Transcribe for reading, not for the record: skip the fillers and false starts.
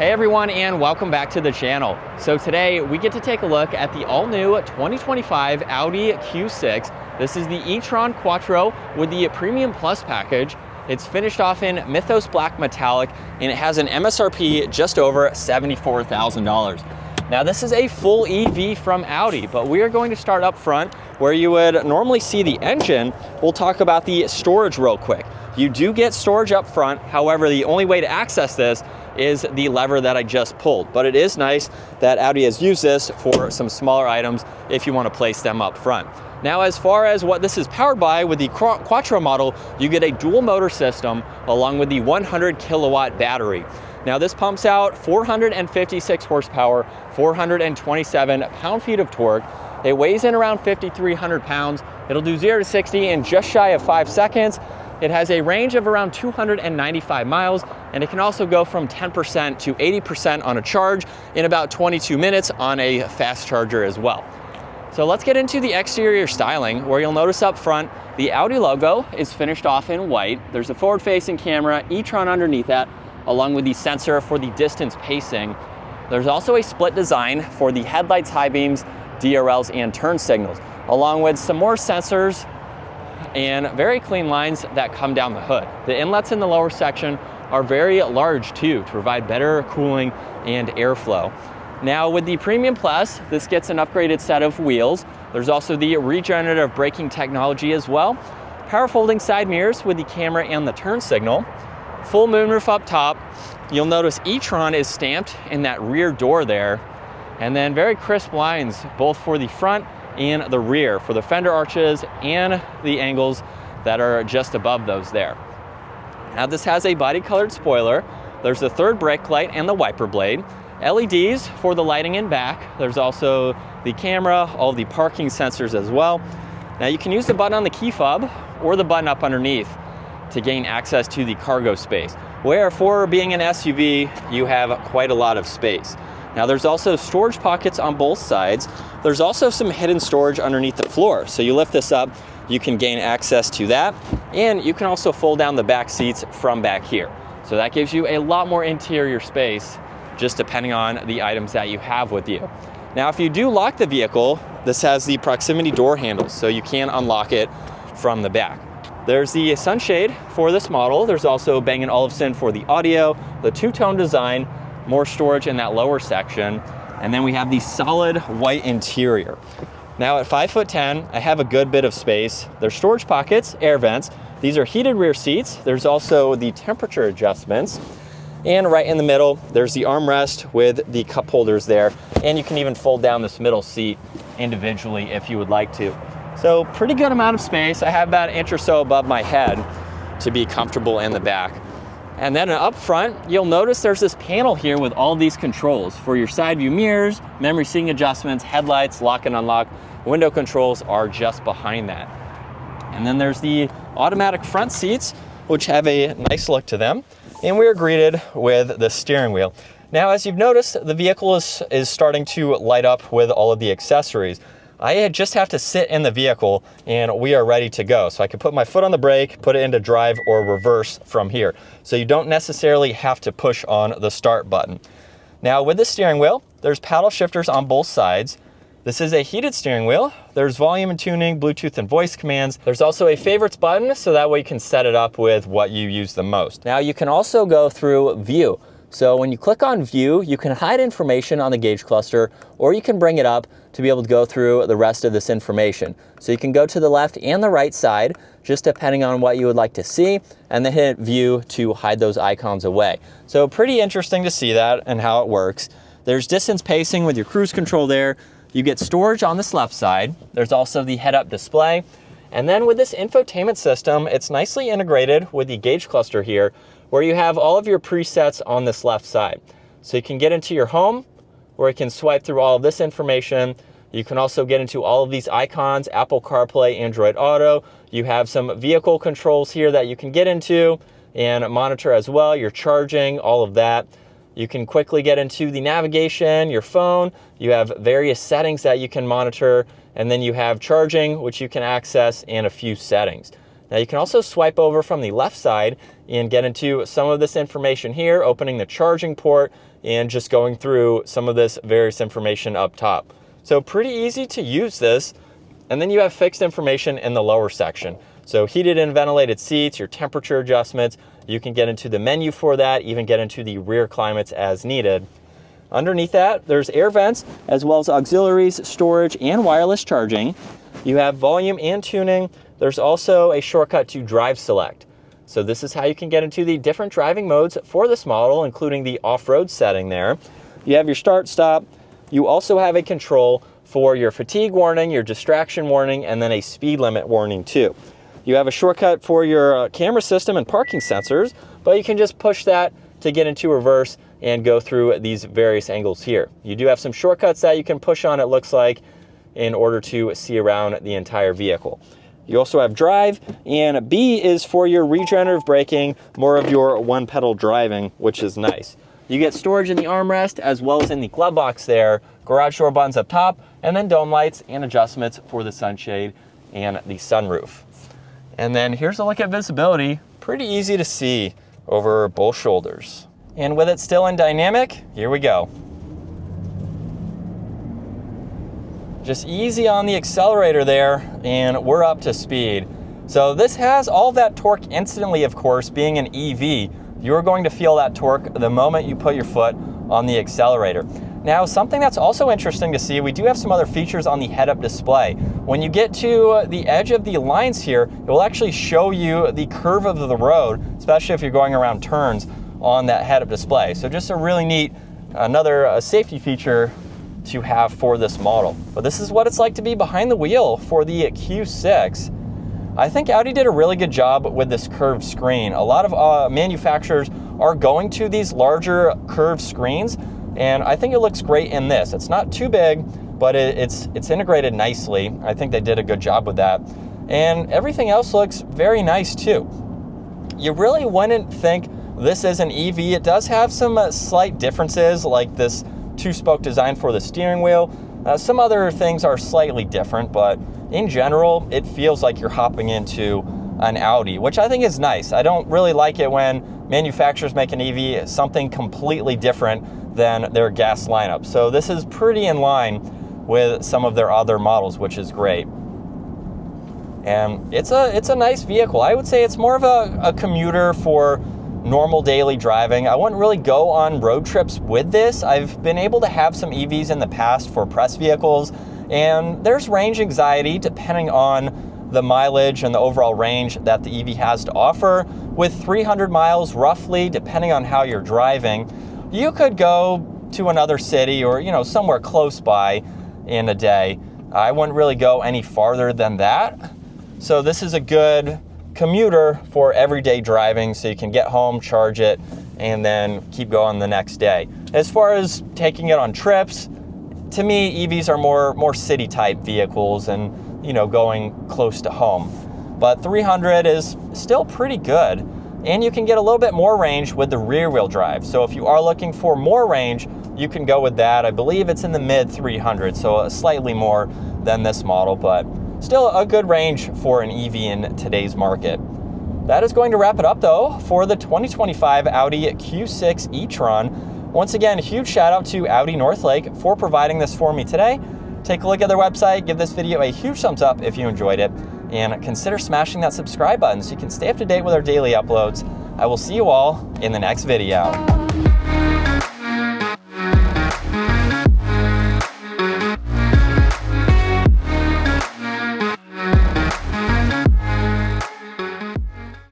Hey everyone, and welcome back to the channel. So today we get to take a look at the all-new 2025 Audi Q6. This is the e-tron Quattro with the Premium Plus package. It's finished off in Mythos Black Metallic, and it has an MSRP just over $74,000. Now this is a full EV from Audi, but we are going to start up front where you would normally see the engine. We'll talk about the storage real quick. You do get storage up front, however, the only way to access this is the lever that I just pulled. But it is nice that Audi has used this for some smaller items if you want to place them up front. Now, as far as what this is powered by, with the Quattro model, you get a dual motor system along with the 100 kilowatt battery. Now this pumps out 456 horsepower, 427 pound-feet of torque. It weighs in around 5,300 pounds. It'll do 0 to 60 in just shy of 5 seconds. It has a range of around 295 miles, and it can also go from 10% to 80% on a charge in about 22 minutes on a fast charger as well. So let's get into the exterior styling, where you'll notice up front, the Audi logo is finished off in white. There's a forward-facing camera, e-tron underneath that, along with the sensor for the distance pacing. There's also a split design for the headlights, high beams, DRLs, and turn signals, along with some more sensors and very clean lines that come down the hood. The inlets in the lower section are very large too, to provide better cooling and airflow. Now with the Premium Plus, this gets an upgraded set of wheels. There's also the regenerative braking technology as well. Power folding side mirrors with the camera and the turn signal. Full moonroof up top. You'll notice e-tron is stamped in that rear door there. And then very crisp lines, both for the front and the rear, for the fender arches and the angles that are just above those there. Now this has a body colored spoiler. There's the third brake light and the wiper blade. LEDs for the lighting in back. There's also the camera, all the parking sensors as well. Now you can use the button on the key fob or the button up underneath to gain access to the cargo space, where for being an SUV, you have quite a lot of space. Now there's also storage pockets on both sides. There's also some hidden storage underneath the floor. So you lift this up, you can gain access to that. And you can also fold down the back seats from back here. So that gives you a lot more interior space, just depending on the items that you have with you. Now, if you do lock the vehicle, this has the proximity door handles, so you can unlock it from the back. There's the sunshade for this model. There's also Bang & Olufsen for the audio, the two-tone design, more storage in that lower section, and then we have the solid white interior. Now at 5'10", I have a good bit of space. There's storage pockets, air vents. These are heated rear seats. There's also the temperature adjustments. And right in the middle, there's the armrest with the cup holders there. And you can even fold down this middle seat individually if you would like to. So pretty good amount of space. I have about an inch or so above my head to be comfortable in the back. And then up front, you'll notice there's this panel here with all these controls for your side view mirrors, memory seating adjustments, headlights, lock and unlock. Window controls are just behind that. And then there's the automatic front seats, which have a nice look to them. And we are greeted with the steering wheel. Now, as you've noticed, the vehicle is starting to light up with all of the accessories. I just have to sit in the vehicle and we are ready to go. So I can put my foot on the brake, put it into drive or reverse from here. So you don't necessarily have to push on the start button. Now with the steering wheel, there's paddle shifters on both sides. This is a heated steering wheel. There's volume and tuning, Bluetooth and voice commands. There's also a favorites button, so that way you can set it up with what you use the most. Now you can also go through view. So when you click on view, you can hide information on the gauge cluster, or you can bring it up to be able to go through the rest of this information. So you can go to the left and the right side, just depending on what you would like to see, and then hit view to hide those icons away. So pretty interesting to see that and how it works. There's distance pacing with your cruise control there. You get storage on this left side. There's also the head-up display. And then with this infotainment system, it's nicely integrated with the gauge cluster here, where you have all of your presets on this left side. So you can get into your home, where you can swipe through all of this information. You can also get into all of these icons, Apple CarPlay, Android Auto. You have some vehicle controls here that you can get into and monitor as well, your charging, all of that. You can quickly get into the navigation, your phone. You have various settings that you can monitor, and then you have charging, which you can access, and a few settings. Now you can also swipe over from the left side and get into some of this information here, opening the charging port and just going through some of this various information up top. So pretty easy to use this. And then you have fixed information in the lower section. So heated and ventilated seats, your temperature adjustments, you can get into the menu for that, even get into the rear climates as needed. Underneath that, there's air vents, as well as auxiliaries, storage, and wireless charging. You have volume and tuning. There's also a shortcut to drive select. So this is how you can get into the different driving modes for this model, including the off-road setting there. You have your start, stop. You also have a control for your fatigue warning, your distraction warning, and then a speed limit warning too. You have a shortcut for your camera system and parking sensors, but you can just push that to get into reverse and go through these various angles here. You do have some shortcuts that you can push on, it looks like, in order to see around the entire vehicle. You also have drive, and B is for your regenerative braking, more of your one pedal driving, which is nice. You get storage in the armrest as well as in the glove box there, garage door buttons up top, and then dome lights and adjustments for the sunshade and the sunroof. And then here's a look at visibility. Pretty easy to see over both shoulders. And with it still in dynamic, here we go. Just easy on the accelerator there, and we're up to speed. So this has all that torque instantly, of course, being an EV. You're going to feel that torque the moment you put your foot on the accelerator. Now, something that's also interesting to see, we do have some other features on the head-up display. When you get to the edge of the lines here, it will actually show you the curve of the road, especially if you're going around turns on that head-up display. So just a really neat, another safety feature to have for this model. But this is what it's like to be behind the wheel for the Q6. I think Audi did a really good job with this curved screen. A lot of manufacturers are going to these larger curved screens, and I think it looks great in this. It's not too big, but it's integrated nicely. I think they did a good job with that. And everything else looks very nice too. You really wouldn't think this is an EV. It does have some slight differences, like this two-spoke design for the steering wheel. Some other things are slightly different, but in general, it feels like you're hopping into an Audi, which I think is nice. I don't really like it when manufacturers make an EV something completely different than their gas lineup. So this is pretty in line with some of their other models, which is great. And it's a nice vehicle. I would say it's more of a commuter for normal daily driving. I wouldn't really go on road trips with this. I've been able to have some EVs in the past for press vehicles, and there's range anxiety depending on the mileage and the overall range that the EV has to offer. With 300 miles roughly, depending on how you're driving, you could go to another city or somewhere close by in a day. I wouldn't really go any farther than that. So this is a good commuter for everyday driving, so you can get home, charge it, and then keep going the next day. As far as taking it on trips, to me, EVs are more city type vehicles and going close to home. But 300 is still pretty good, and you can get a little bit more range with the rear wheel drive. So if you are looking for more range, you can go with that. I believe it's in the mid 300, so slightly more than this model, but still a good range for an EV in today's market. That is going to wrap it up though for the 2025 Audi Q6 E-tron. Once again, huge shout out to Audi Northlake for providing this for me today. Take a look at their website, give this video a huge thumbs up if you enjoyed it, and consider smashing that subscribe button so you can stay up to date with our daily uploads. I will see you all in the next video.